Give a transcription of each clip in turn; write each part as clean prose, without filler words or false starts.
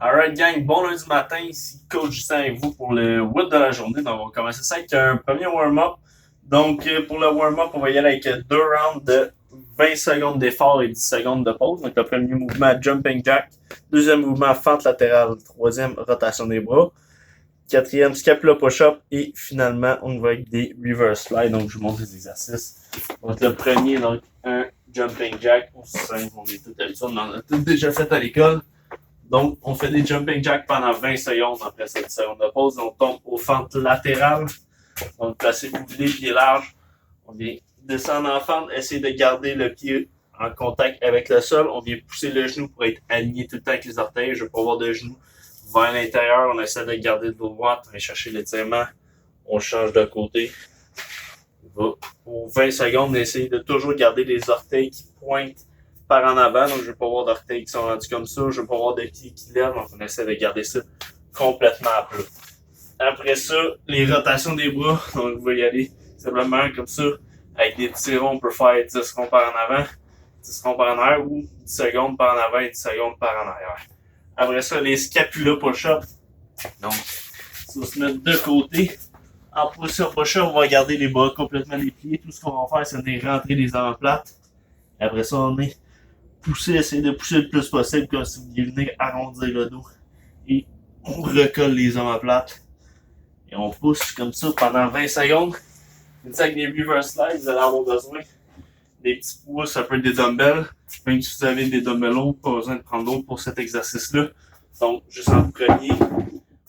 Alright gang, bon lundi matin, ici Coach Justin avec vous pour le WOD de la journée. Donc on va commencer ça avec un premier warm-up. Donc pour le warm-up, on va y aller avec deux rounds de 20 secondes d'effort et 10 secondes de pause. Donc le premier mouvement, jumping jack. Deuxième mouvement, fente latérale. Troisième, rotation des bras. Quatrième, scapula push-up. Et finalement, on va avec des reverse slides. Donc je vous montre les exercices. Donc le premier, donc un jumping jack. On est tout habitués, on en a tout déjà fait à l'école. Donc, on fait des jumping jacks pendant 20 secondes après cette 10 secondes de pause. On tombe aux fentes latérales. Donc, placez-vous les pieds larges. On vient descendre en fente, essayer de garder le pied en contact avec le sol. On vient pousser le genou pour être aligné tout le temps avec les orteils. Je ne veux pas avoir de genoux vers l'intérieur. On essaie de garder le dos droit. On va chercher l'étirement. On change de côté. Pour 20 secondes, on essaie de toujours garder les orteils qui pointent par en avant. Donc, je ne veux pas avoir d'orteils qui sont rendus comme ça. Je ne veux pas avoir de pieds qui lèvent. Donc, on essaie de garder ça complètement à plat. Après ça, les rotations des bras. Donc, vous voyez y aller simplement comme ça. Avec des petits ronds, on peut faire 10 ronds par en avant, 10 ronds par en arrière ou 10 secondes par en avant et 10 secondes par en arrière. Après ça, les scapula push-up. Donc, si on se met de côté, en position push-up, on va garder les bras complètement dépliés. Tout ce qu'on va faire, c'est de rentrer les omoplates. Après ça, on est pousser, essayer de pousser le plus possible comme si vous vouliez arrondir le dos. Et on recolle les omoplates. Et on pousse comme ça pendant 20 secondes. Avec des reverse slides, vous allez avoir besoin des petits poids, ça peut être des dumbbells. Même si vous avez des dumbbells longs, pas besoin de prendre d'autres pour cet exercice-là. Donc, juste en premier,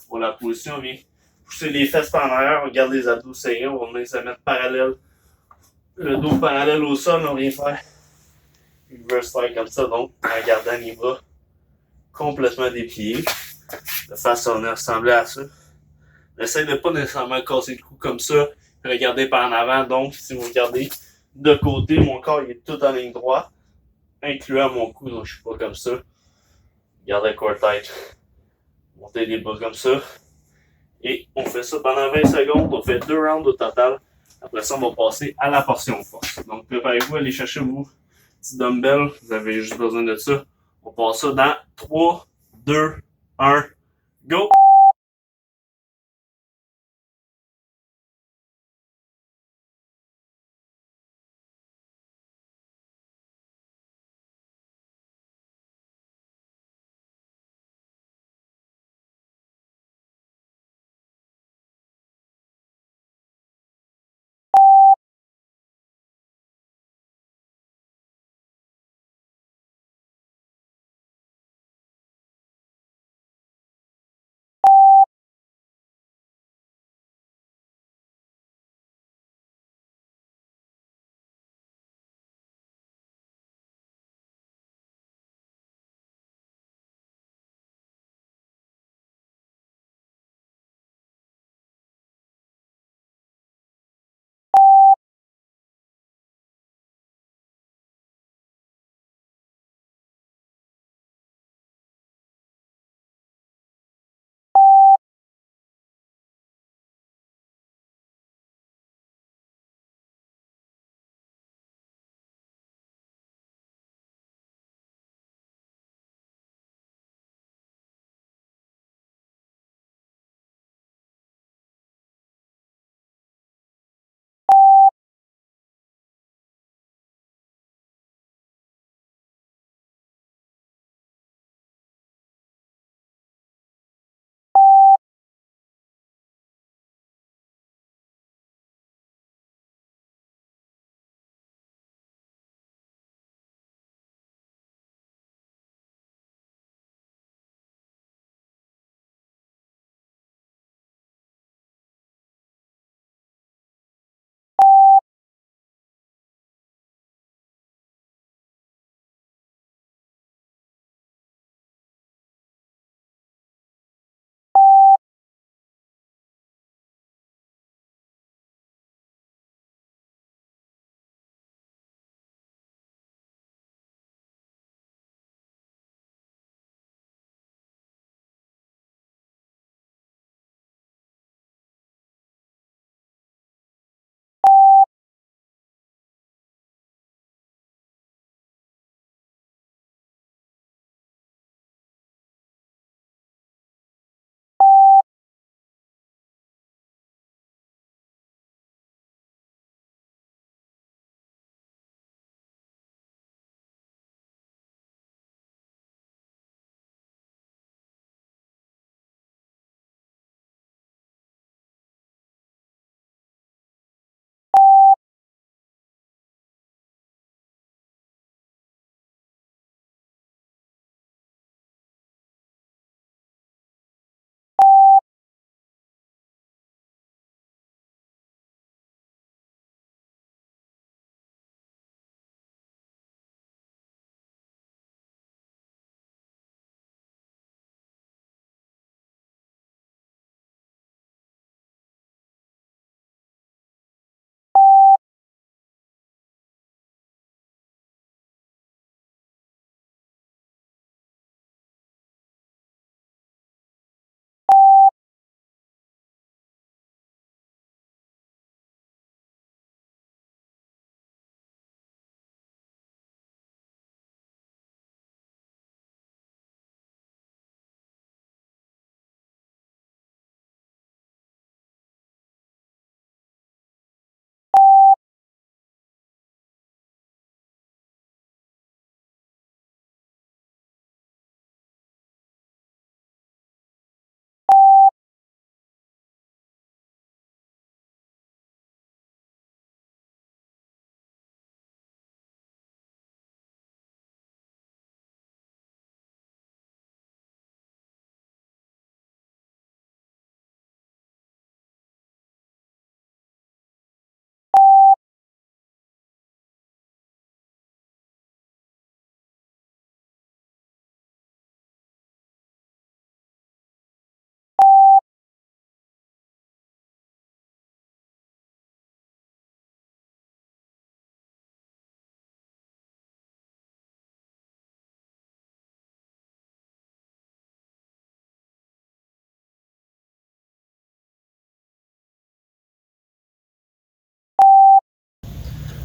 pour la position, on vient pousser les fesses par en arrière, on garde les abdos serrés, on va les mettre parallèles. Le dos parallèle au sol, on vient faire une reverse slide comme ça, donc en gardant les bras complètement dépliés, de façon à ressembler à ça. N'essayez de pas nécessairement casser le cou comme ça, regarder par en avant. Donc, si vous regardez de côté, mon corps il est tout en ligne droite, incluant mon cou, donc je suis pas comme ça. Gardez le corps tight. Montez les bras comme ça. Et on fait ça pendant 20 secondes. On fait deux rounds au total. Après ça, on va passer à la portion force. Donc, préparez-vous à aller chercher vos petits dumbbells. Vous avez juste besoin de ça. On passe ça dans 3, 2, 1, go!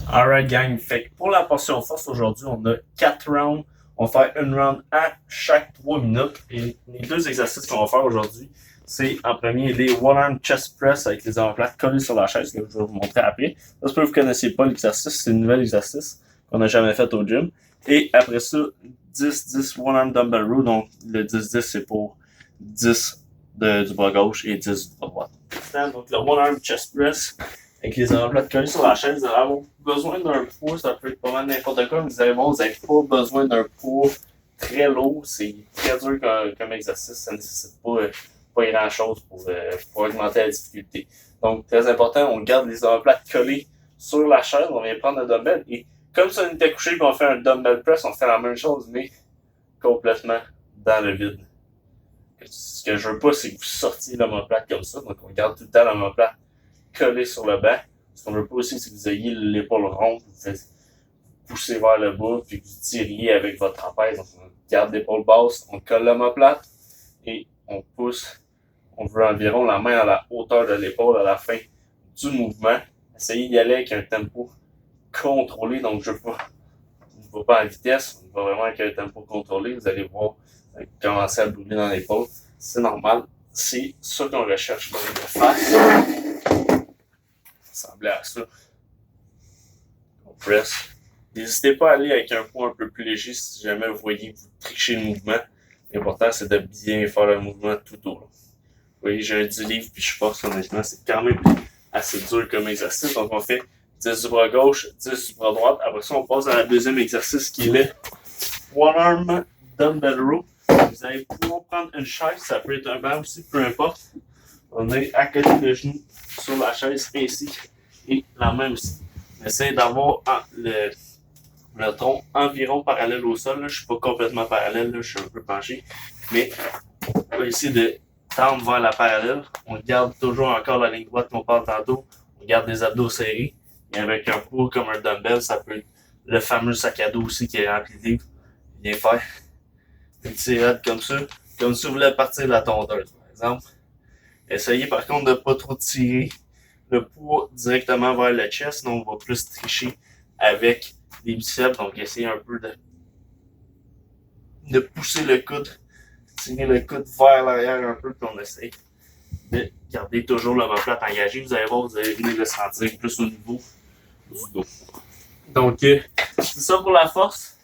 Alright, gang. Fait que pour la portion force aujourd'hui, on a 4 rounds. On va faire une round à chaque 3 minutes. Et les deux exercices qu'on va faire aujourd'hui, c'est en premier les one arm chest press avec les omoplates collés sur la chaise, que je vais vous montrer après. Ça se peut que vous ne connaissiez pas l'exercice, c'est un nouvel exercice qu'on n'a jamais fait au gym. Et après ça, 10-10 one arm dumbbell row. Donc le 10-10, c'est pour 10 du bras gauche et 10 du bras droit. Donc le one arm chest press avec les omoplates collés sur la chaise, vous allez avoir besoin d'un poids, ça peut être pas mal n'importe quoi, mais vous allez voir, vous n'avez pas besoin d'un poids très lourd, c'est très dur comme exercice, ça ne nécessite pas grand chose pour augmenter la difficulté. Donc, très important, on garde les omoplates collés sur la chaise, on vient prendre un dumbbell, et comme si on était couché et on fait un dumbbell press, on fait la même chose, mais complètement dans le vide. Ce que je veux pas, c'est que vous sortiez l'omoplate comme ça, donc on garde tout le temps l'omoplate collé sur le banc. Ce qu'on veut pas aussi, c'est que vous ayez l'épaule ronde, vous poussez vers le bas, puis que vous tiriez avec votre trapèze. Donc, on garde l'épaule basse, on colle l'omoplate et on pousse. On veut environ la main à la hauteur de l'épaule à la fin du mouvement. Essayez d'y aller avec un tempo contrôlé. Donc, je ne vais pas en vitesse, on va vraiment avec un tempo contrôlé. Vous allez voir commencer à brûler dans l'épaule. C'est normal. C'est ça qu'on recherche dans les face. Ça ressemblait à ça. On press. N'hésitez pas à aller avec un poids un peu plus léger si jamais vous voyez que vous trichez le mouvement. L'important, c'est de bien faire le mouvement tout au long. Vous voyez, j'ai un 10 livres puis je force honnêtement. C'est quand même assez dur comme exercice. Donc, on fait 10 du bras gauche, 10 du bras droit. Après ça, on passe à la deuxième exercice qui est le one arm dumbbell row. Vous allez pouvoir prendre une chaise, ça peut être un banc aussi, peu importe. On est à côté le genou sur la chaise ainsi et la main aussi. Essayez d'avoir le tronc environ parallèle au sol. Là. Je ne suis pas complètement parallèle, là. Je suis un peu penché. Mais on va essayer de tendre vers la parallèle. On garde toujours encore la ligne droite qu'on parle tantôt. On garde les abdos serrés. Et avec un poids comme un dumbbell, ça peut être le fameux sac à dos aussi qui est rempli de livres. Bien faire. Une tirade comme ça. Comme si vous voulez partir de la tondeuse, par exemple. Essayez par contre de ne pas trop tirer le poids directement vers le chest. Sinon, on va plus tricher avec les biceps. Donc, essayez un peu de pousser le coude, tirer le coude vers l'arrière un peu, puis on essaie de garder toujours l'omoplate engagée. Vous allez voir, vous allez venir le sentir plus au niveau du dos. Donc, c'est ça pour la force.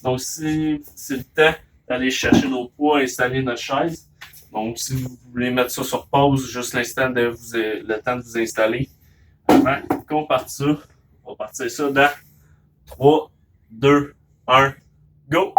Donc, c'est le temps d'aller chercher nos poids, installer notre chaise. Donc, si vous voulez mettre ça sur pause, juste l'instant le temps de vous installer, avant qu'on parte ça, on va partir ça dans 3, 2, 1, go!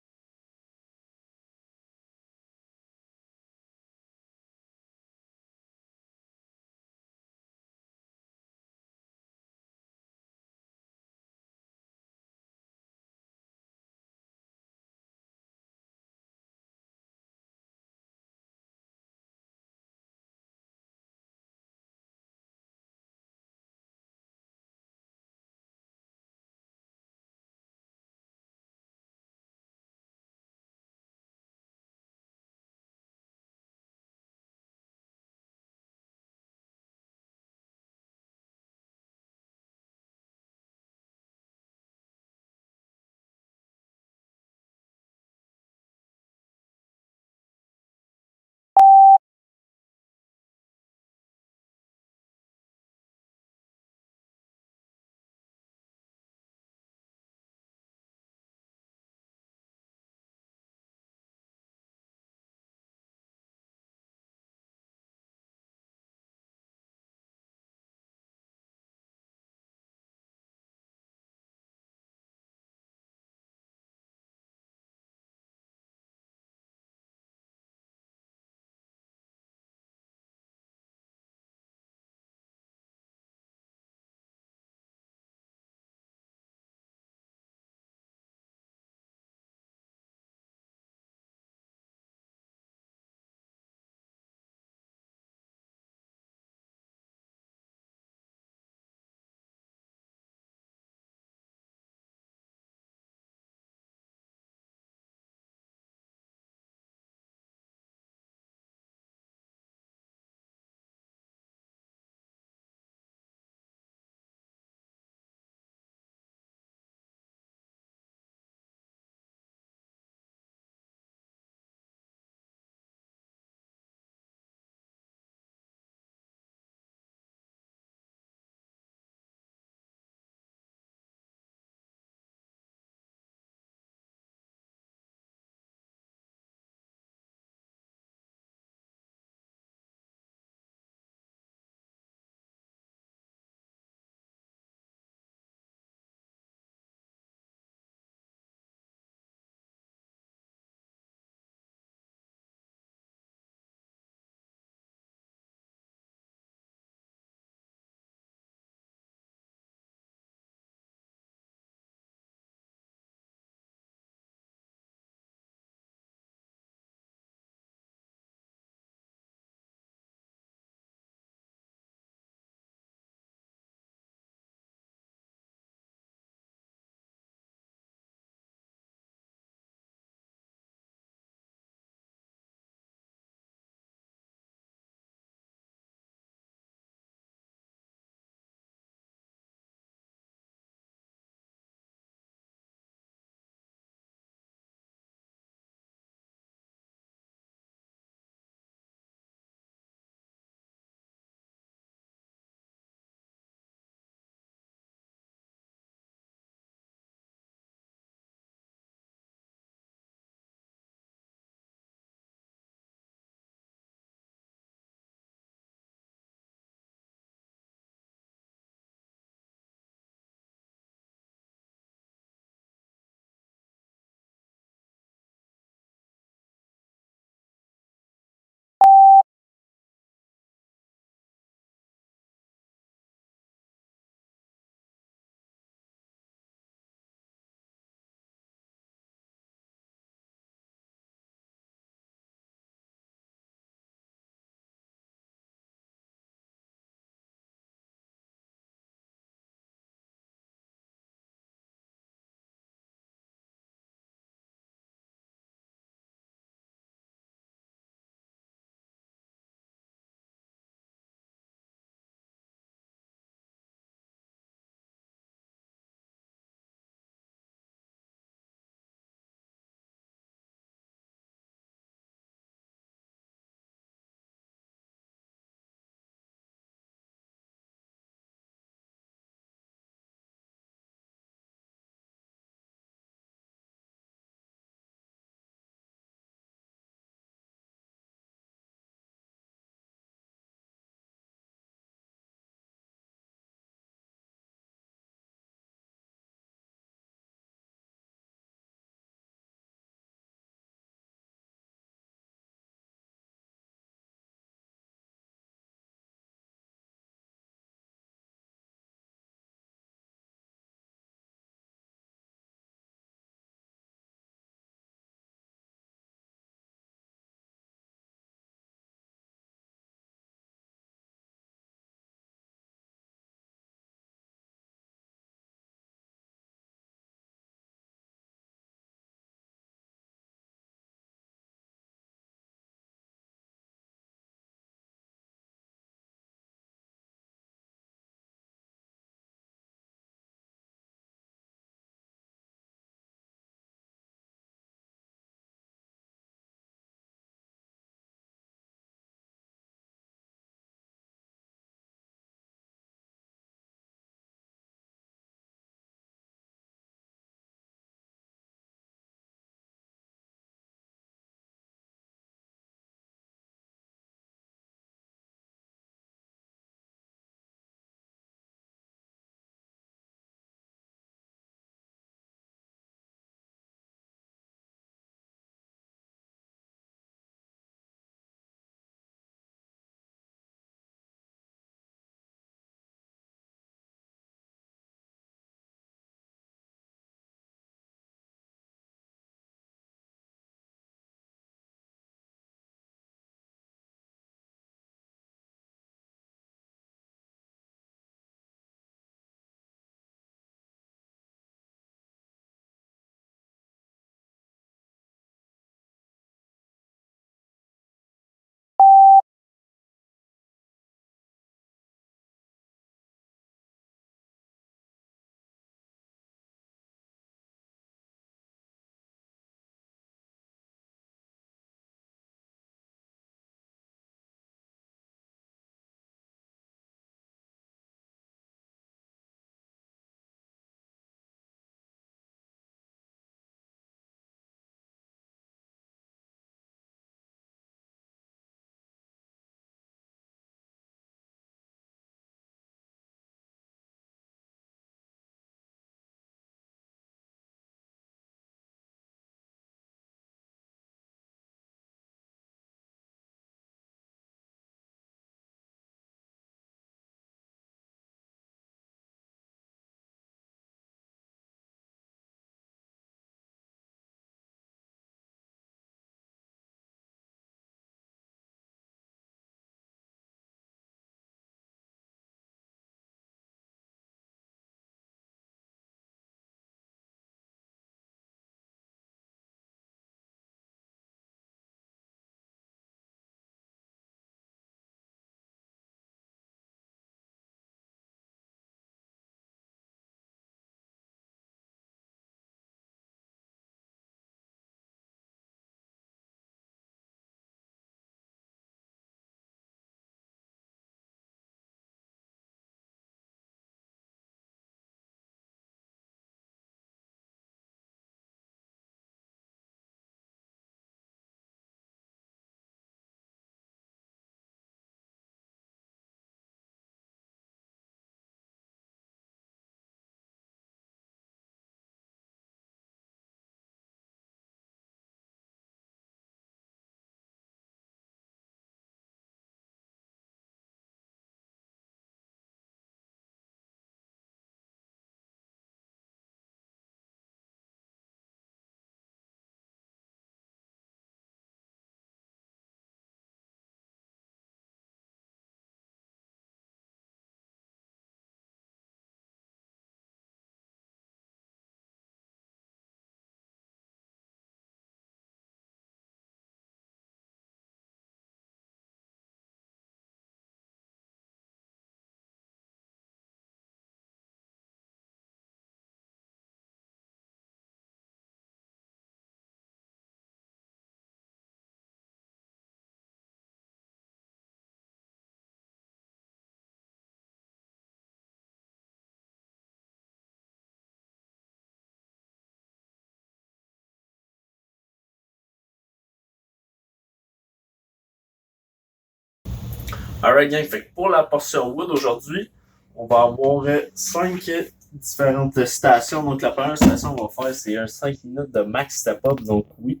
Alright gang, fait que pour la portion wood aujourd'hui, on va avoir 5 différentes stations. Donc la première station qu'on va faire, c'est un 5 minutes de max step-up. Donc oui,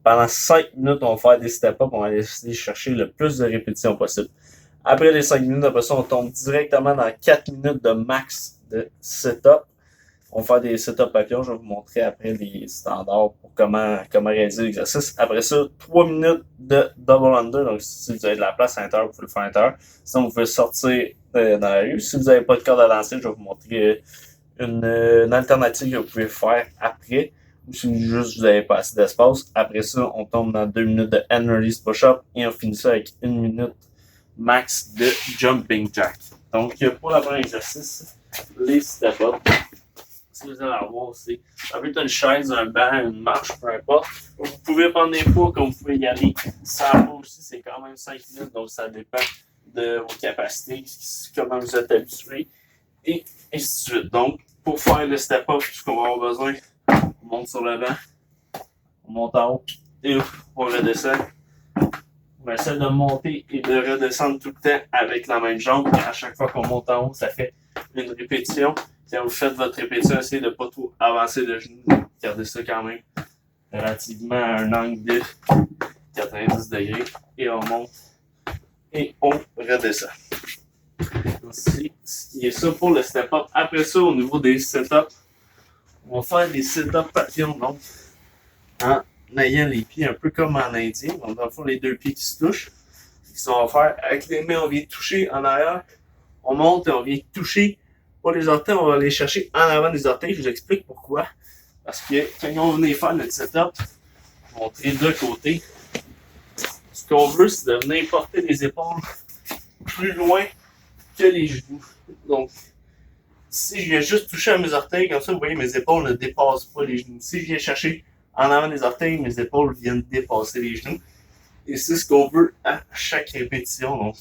pendant 5 minutes, on va faire des step-up, on va essayer de chercher le plus de répétitions possible. Après les 5 minutes, après ça, on tombe directement dans 4 minutes de max de setup. On va faire des setups papillons. Je vais vous montrer après les standards pour comment réaliser l'exercice. Après ça, 3 minutes de double under. Donc, si vous avez de la place à l'intérieur, vous pouvez le faire à l'intérieur. Sinon, vous pouvez sortir dans la rue. Si vous n'avez pas de corde à lancer, je vais vous montrer une alternative que vous pouvez faire après. Ou si juste vous n'avez pas assez d'espace. Après ça, on tombe dans 2 minutes de hand release push-up et on finit ça avec 1 minute max de jumping jack. Donc, pour le premier exercice, les step-up. Si vous allez avoir, c'est ça peut être une chaise, un banc, une marche, peu importe. Vous pouvez prendre des poids comme vous pouvez y aller. Ça va aussi, c'est quand même 5 minutes, donc ça dépend de vos capacités, comment vous êtes habitué, et ainsi de suite. Donc, pour faire le step-up, tout ce qu'on va avoir besoin, on monte sur le banc, on monte en haut, et on redescend. On essaie de monter et de redescendre tout le temps avec la même jambe. Et à chaque fois qu'on monte en haut, ça fait une répétition. Quand vous faites votre répétition, essayez de ne pas trop avancer le genou. Gardez ça quand même relativement à un angle de 90 degrés. Et on monte et on redescend. Donc, c'est ce qui est ça pour le step-up. Après ça, au niveau des setups, on va faire des setups papillons. Donc, en ayant les pieds un peu comme en indien. Donc, dans le fond, les deux pieds qui se touchent. Ce qu'on va faire, avec les mains, on vient toucher en arrière. On monte et on vient toucher. Pour les orteils, on va aller chercher en avant des orteils. Je vous explique pourquoi. Parce que quand on venait faire notre setup, montrer de côté, ce qu'on veut, c'est de venir porter les épaules plus loin que les genoux. Donc, si je viens juste toucher à mes orteils, comme ça, vous voyez, mes épaules ne dépassent pas les genoux. Si je viens chercher en avant des orteils, mes épaules viennent dépasser les genoux. Et c'est ce qu'on veut à chaque répétition. Donc,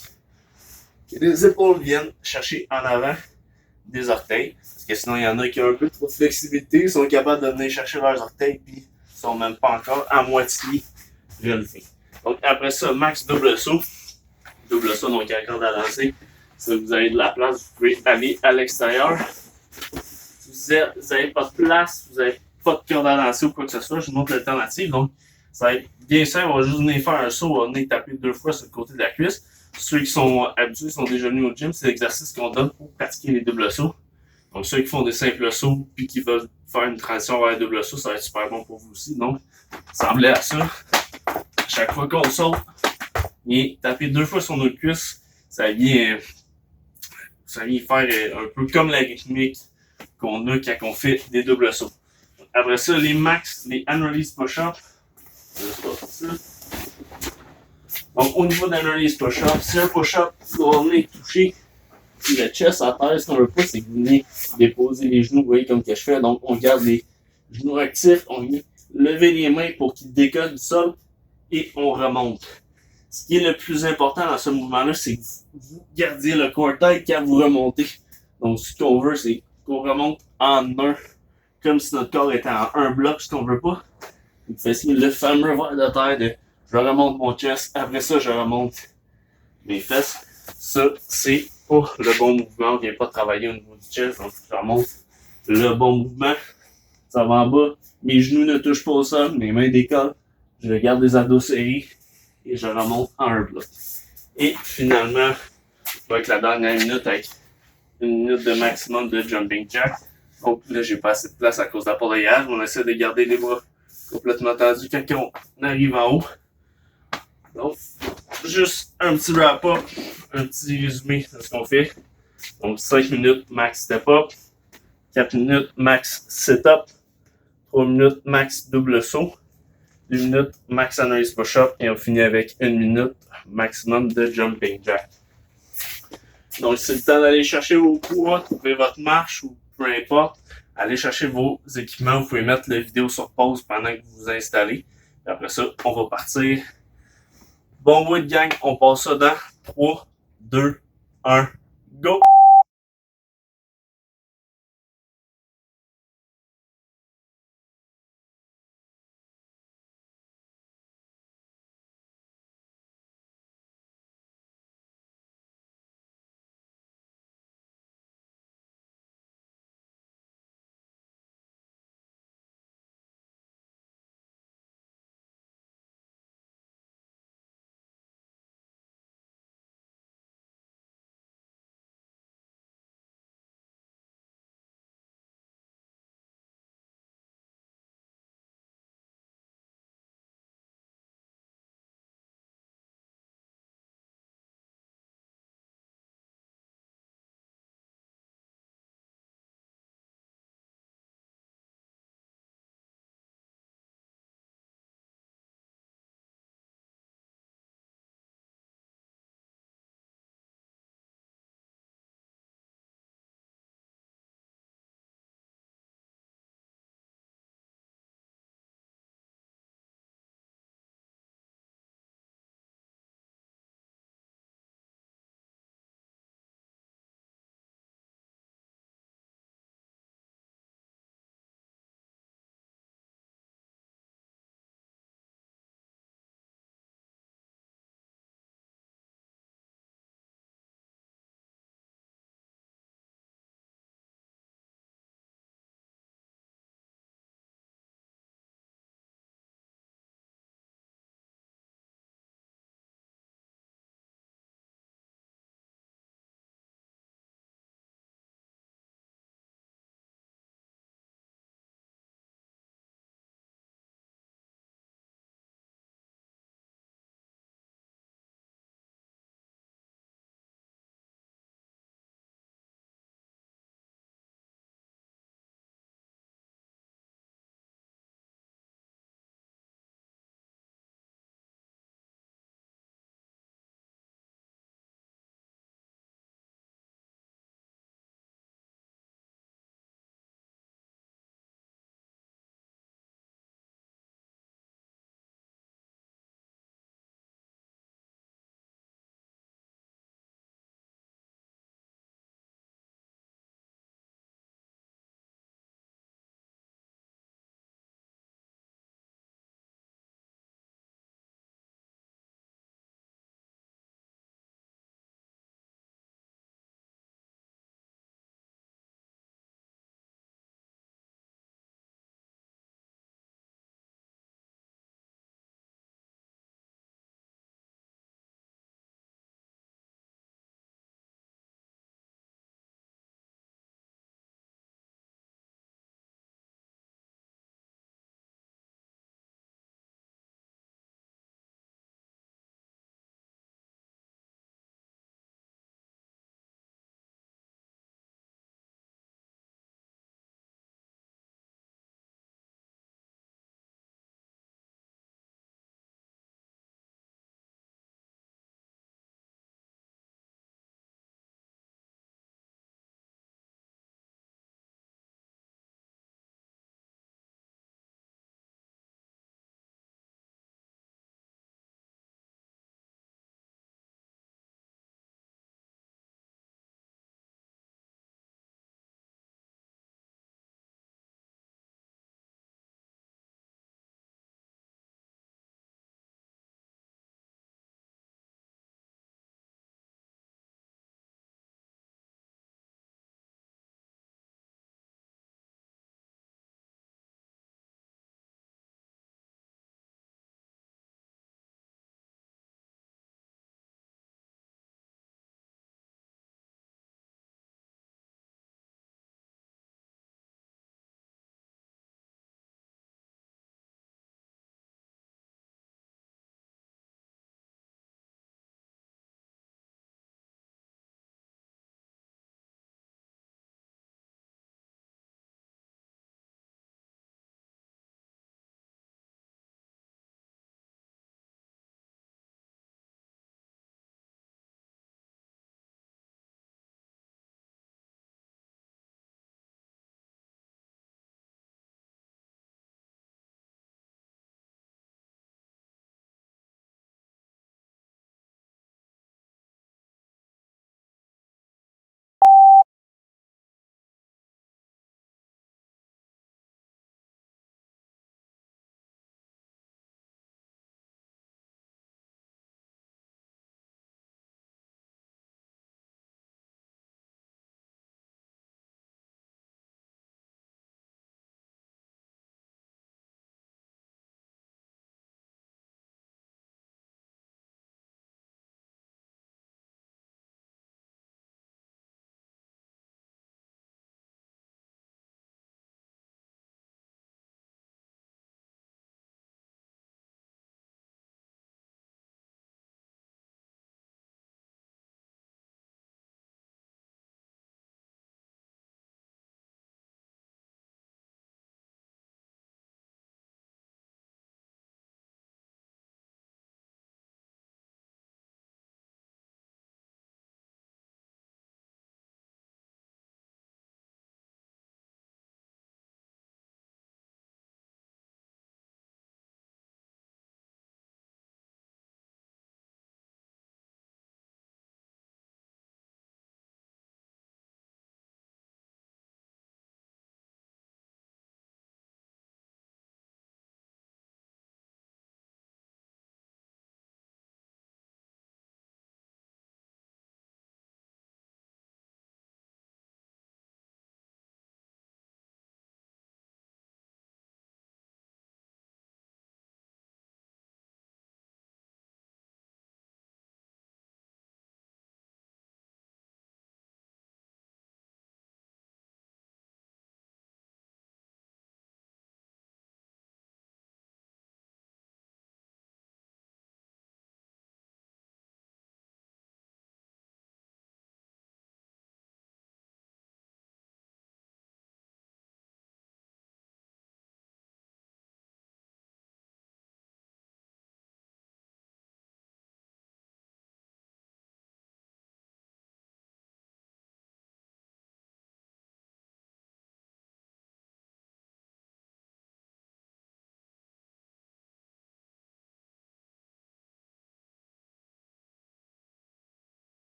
que les épaules viennent chercher en avant des orteils, parce que sinon il y en a qui ont un peu trop de flexibilité, ils sont capables de venir chercher leurs orteils, puis ils sont même pas encore à moitié relevés. Donc après ça, max double saut, donc à corde à lancer. Si vous avez de la place, vous pouvez aller à l'extérieur. Si vous n'avez pas de place, vous n'avez pas de corde à lancer ou quoi que ce soit, je vous montre l'alternative. Donc ça va être bien simple, on va juste venir faire un saut, on va venir taper 2 fois sur le côté de la cuisse. Ceux qui sont habitués, sont déjà venus au gym, c'est l'exercice qu'on donne pour pratiquer les doubles sauts. Donc, ceux qui font des simples sauts puis qui veulent faire une transition vers les doubles sauts, ça va être super bon pour vous aussi. Donc, semblez à ça. À chaque fois qu'on saute, et taper 2 fois sur notre cuisse, ça vient faire un peu comme la rythmique qu'on a quand on fait des doubles sauts. Après ça, les max, les hand release push-up. Donc, au niveau d'un release push-up, si un push-up, on venir toucher le chest à terre, ce qu'on veut pas, c'est que vous venez déposer les genoux, vous voyez comme que je fais. Donc, on garde les genoux actifs, on vient lever les mains pour qu'ils décollent du sol et on remonte. Ce qui est le plus important dans ce mouvement-là, c'est que vous gardiez le corps tête quand vous remontez. Donc, ce qu'on veut, c'est qu'on remonte en un, comme si notre corps était en un bloc, ce qu'on veut pas. Vous faites le fameux vers de terre de je remonte mon chest, après ça, je remonte mes fesses. Ça, c'est pas le bon mouvement. On vient pas travailler au niveau du chest. Donc, je remonte le bon mouvement. Ça va en bas. Mes genoux ne touchent pas au sol. Mes mains décollent. Je garde les abdos serrés. Et je remonte en un bloc. Et finalement, avec la dernière minute, avec 1 minute de maximum de jumping jack. Donc là, j'ai pas assez de place à cause de l'appareillage. On essaie de garder les bras complètement tendus quand on arrive en haut. Donc, juste un petit wrap-up, un petit résumé de ce qu'on fait. Donc, 5 minutes max step-up, 4 minutes max sit-up, 3 minutes max double saut, 2 minutes max hand release push-up et on finit avec 1 minute maximum de jumping jack. Donc, c'est le temps d'aller chercher vos poids, trouver votre marche ou peu importe. Allez chercher vos équipements. Vous pouvez mettre la vidéo sur pause pendant que vous vous installez. Et après ça, on va partir. Bon wood gang, on passe ça dans 3, 2, 1, go!